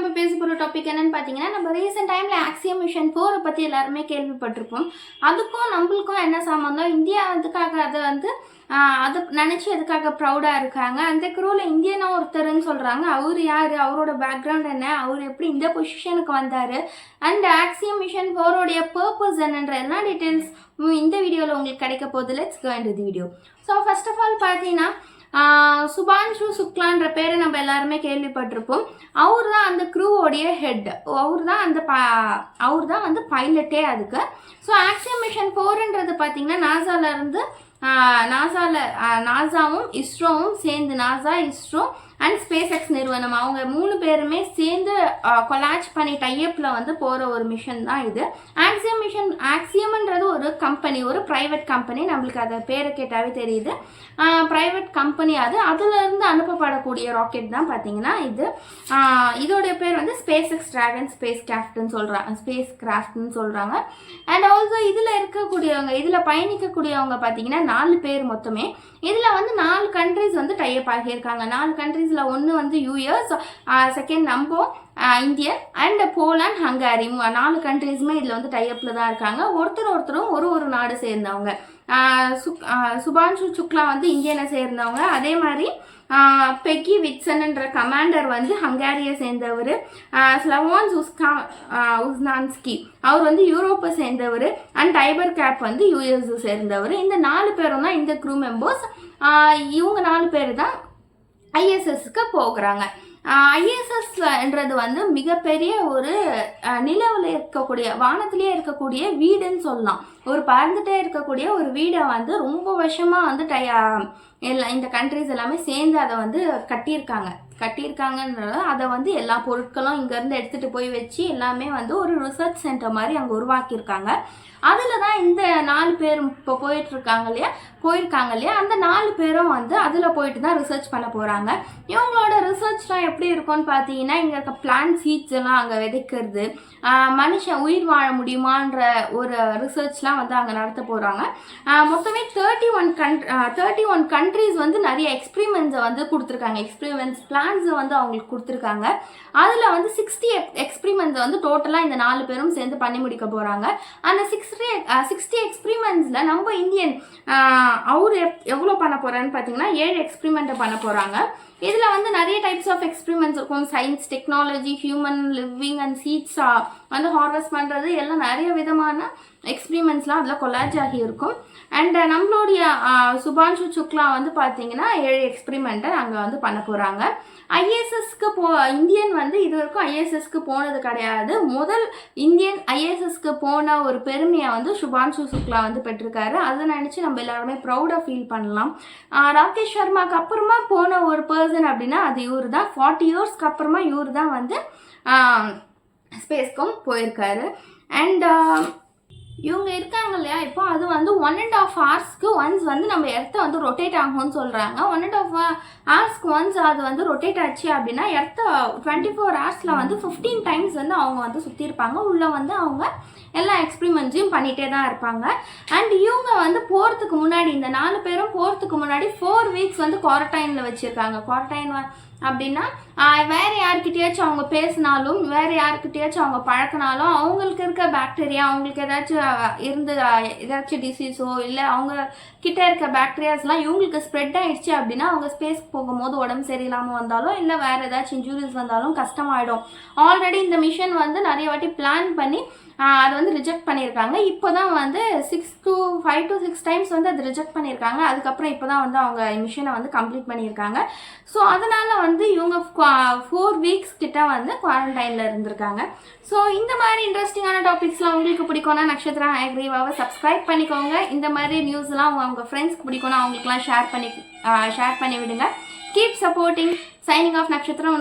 நம்ம பேச போகிற டாபிக் என்னன்னு பார்த்தீங்கன்னா, நம்ம ரீசெண்ட் டைமில் ஆக்சியம் மிஷன் 4 பற்றி எல்லாருமே கேள்விப்பட்டிருப்போம். அதுக்கும் நம்மளுக்கும் என்ன சம்மந்தம்? இந்தியா அதுக்காக அதை அதை நினச்சி அதுக்காக ப்ரௌடாக இருக்காங்க. அந்த க்ரூவில் இந்தியனா ஒருத்தர்னு சொல்கிறாங்க. அவர் யார், அவரோட பேக்ரவுண்ட் என்ன, அவர் எப்படி இந்த பொசிஷனுக்கு வந்தார், அண்ட் ஆக்சியம் மிஷன் 4 பர்பஸ் என்னன்ற எல்லா டீட்டெயில்ஸ் இந்த வீடியோவில் உங்களுக்கு கிடைக்க போகுது. Let's go into the video. So first of all பார்த்தீங்கன்னா, சுபான்ஷு சுக்லான்ற பேரை நம்ம எல்லாருமே கேள்விப்பட்டிருப்போம். அவர் தான் அந்த க்ரூவோடைய ஹெட். அவர் தான் பைலட்டே அதுக்கு. ஸோ ஆக்சியம் மிஷன் 4ன்றது பார்த்தீங்கன்னா நாசாவும் இஸ்ரோவும் சேர்ந்து, NASA, ISRO and space X நிறுவனம், அவங்க 3 பேருமே சேர்ந்து கொலாச் பண்ணி டைப்பில் போகிற ஒரு மிஷன் தான் இது. ஆக்சியம்ன்றது ஒரு கம்பெனி, ஒரு ப்ரைவேட் கம்பெனி. நம்மளுக்கு அதை பேரை கேட்டாவே தெரியுது, ப்ரைவேட் கம்பெனி. அதுலேருந்து அனுப்பப்படக்கூடிய ராக்கெட் தான் பார்த்தீங்கன்னா இது. இதோடைய பேர் ஸ்பேஸ் எக்ஸ் டிராகன் ஸ்பேஸ் கிராஃப்ட்னு சொல்கிறாங்க. அண்ட் ஆல்சோ இதில் பயணிக்கக்கூடியவங்க பார்த்தீங்கன்னா 4 பேர் மொத்தமே. இதில் 4 கண்ட்ரிஸ் டைப் ஆகியிருக்காங்க. 4 கண்ட்ரீஸில் ஒன்று யூஎஸ், செகண்ட் நம்ம இந்தியன் அண்ட் போலாண்ட், ஹங்காரி. 4 கண்ட்ரீஸுமே இதில் டைப்பில் தான் இருக்காங்க. ஒருத்தரும் ஒரு நாடு சேர்ந்தவங்க. சுபான்ஷு சுக்லா இந்தியனை சேர்ந்தவங்க. அதே மாதிரி பெக்கி விட்சன்ன்ற கமாண்டர் ஹங்காரியை சேர்ந்தவர். ஸ்லவோன் உஸ்னான்ஸ்கி அவர் யூரோப்பை சேர்ந்தவர். அண்ட் டைபர் கேப் யூஎஸ் சேர்ந்தவர். இந்த 4 பேரும் தான் இந்த க்ரூ மெம்பர்ஸ். இவங்க 4 பேர் தான் ஐஎஸ்எஸ்க்கு போகிறாங்க. ஐஎஸ்எஸ்ன்றது மிகப்பெரிய ஒரு நிலவில் இருக்கக்கூடிய, வானத்திலே இருக்கக்கூடிய வீடுன்னு சொல்லலாம். ஒரு பறந்துட்டே இருக்கக்கூடிய ஒரு வீடை ரொம்ப வருஷமாக இந்த கண்ட்ரிஸ் எல்லாமே சேர்ந்து அதை கட்டியிருக்காங்கன்றது. அதை எல்லா பொருட்களும் இங்கேருந்து எடுத்துகிட்டு போய் வச்சு எல்லாமே ஒரு ரிசர்ச் சென்டர் மாதிரி அங்கே உருவாக்கியிருக்காங்க. அதில் தான் இந்த 4 பேரும் இப்போ போயிருக்காங்க இல்லையா, அந்த 4 பேரும் அதில் போயிட்டு தான் ரிசர்ச் பண்ண போகிறாங்க. இவங்களோட ரிசர்ச்லாம் எப்படி இருக்கும்னு பார்த்தீங்கன்னா, இங்கே இருக்க பிளான்ட் சீட்ஸ் எல்லாம் அங்கே விதைக்கிறது, மனுஷன் உயிர் வாழ முடியுமான்ற ஒரு ரிசர்ச்லாம் அங்கே நடத்த போகிறாங்க. மொத்தமே 31 கண்ட்ரிஸ் நிறைய எக்ஸ்பிரிமெண்ட்ஸை கொடுத்துருக்காங்க. எக்ஸ்பிரிமெண்ட்ஸ் பிளான்ஸை அவங்களுக்கு கொடுத்துருக்காங்க. அதில் 60 எக்ஸ்பிரிமெண்ட்ஸ் டோட்டலாக இந்த 4 பேரும் சேர்ந்து பண்ணி முடிக்க போகிறாங்க. அந்த 60 எக்ஸ்பிரிமெண்ட்ஸில் நம்ம இந்தியன் அவர் எவ்வளோ பண்ண போகிறான்னு பார்த்தீங்கன்னா 7 எக்ஸ்பிரிமெண்ட்டை பண்ண போகிறாங்க. இதில் நிறைய டைப்ஸ் ஆஃப் எக்ஸ்பிரிமெண்ட்ஸ் இருக்கும். Science, technology, human living and seeds harvest பண்ணுறது எல்லாம் நிறைய விதமான எக்ஸ்பிரிமெண்ட்ஸ்லாம் அதில் கொலாஜ் ஆகி இருக்கும். அண்ட் நம்மளுடைய சுபான்ஷு சுக்லா பார்த்தீங்கன்னா 7 எக்ஸ்பிரிமெண்ட்டை அங்கே பண்ண போகிறாங்க. ஐஎஸ்எஸ்க்கு இந்தியன் இது வரைக்கும் ஐஎஸ்எஸ்க்கு போனது கிடையாது. முதல் இந்தியன் ஐஎஸ்எஸ்க்கு போன ஒரு பெருமையை சுபான்ஷு சுக்லா பெற்றிருக்காரு. அதை நினச்சி நம்ம எல்லாருமே ப்ரௌடாக ஃபீல் பண்ணலாம். ராகேஷ் சர்மாவுக்கு அப்புறமா போன ஒரு பர்சன் அப்படின்னா அது இவர் தான். 40 இயர்ஸ்க்கு அப்புறமா இவர் தான் ஸ்பேஸ்க்கும் போயிருக்காரு. அண்ட் இவங்க இருக்காங்க இல்லையா, இப்போ அது 1.5 ஹவர்ஸ்க்கு ஒன்ஸ் நம்ம எர்த்தை ரொட்டேட் ஆகும்னு சொல்கிறாங்க. 1.5 ஹவர்ஸ்க்கு ஒன்ஸ் அது ரொட்டேட் ஆச்சு அப்படின்னா எர்த்தை 24 ஹவர்ஸில் 15 டைம்ஸ் அவங்க சுற்றி இருப்பாங்க. உள்ளே அவங்க எல்லா எக்ஸ்பிரிமெண்ட்ஸையும் பண்ணிகிட்டே தான் இருப்பாங்க. அண்ட் இவங்க போகிறதுக்கு முன்னாடி, இந்த 4 பேரும் போகிறதுக்கு முன்னாடி 4 வீக்ஸ் குவாரண்டைனில் வச்சுருக்காங்க. குவாரண்டைன் அப்படின்னா வேறு யார்கிட்டயாச்சும் அவங்க பேசினாலும், வேறு யார்கிட்டயாச்சும் அவங்க பழக்கினாலும் அவங்களுக்கு இருக்க பாக்டீரியா, அவங்களுக்கு ஏதாச்சும் டிசீஸோ இல்லை அவங்க கிட்ட இருக்க பாக்டீரியாஸ்லாம் இவங்களுக்கு ஸ்ப்ரெட் ஆயிடுச்சு அப்படின்னா அவங்க ஸ்பேஸ்க்கு போகும்போது உடம்பு சரியில்லாமல் வந்தாலும் இல்லை வேறு ஏதாச்சும் இன்ஜூரிஸ் வந்தாலும் கஷ்டமாயிடும். ஆல்ரெடி இந்த மிஷன் நிறைய வாட்டி பிளான் பண்ணி அதை ரிஜெக்ட் பண்ணியிருக்காங்க. இப்போ தான் 5 to 6 டைம்ஸ் அது ரிஜெக்ட் பண்ணியிருக்காங்க. அதுக்கப்புறம் இப்போ தான் அவங்க மிஷனை கம்ப்ளீட் பண்ணியிருக்காங்க. ஸோ அதனால் இவங்க 4 வீக்ஸ் கிட்ட குவாரண்டைனில் இருந்திருக்காங்க. ஸோ இந்த மாதிரி இன்ட்ரெஸ்டிங்கான டாபிக்ஸ்லாம் உங்களுக்கு பிடிக்கும்னா நக்ஷத்ரா அக்ரிவாவை சப்ஸ்கிரைப் பண்ணிக்கோங்க. இந்த மாதிரி நியூஸ்லாம் உங்கள் ஃப்ரெண்ட்ஸ்க்கு பிடிக்கும்னா அவங்களுக்குலாம் ஷேர் பண்ணி விடுங்க. Keep supporting. Signing off Nakshatra.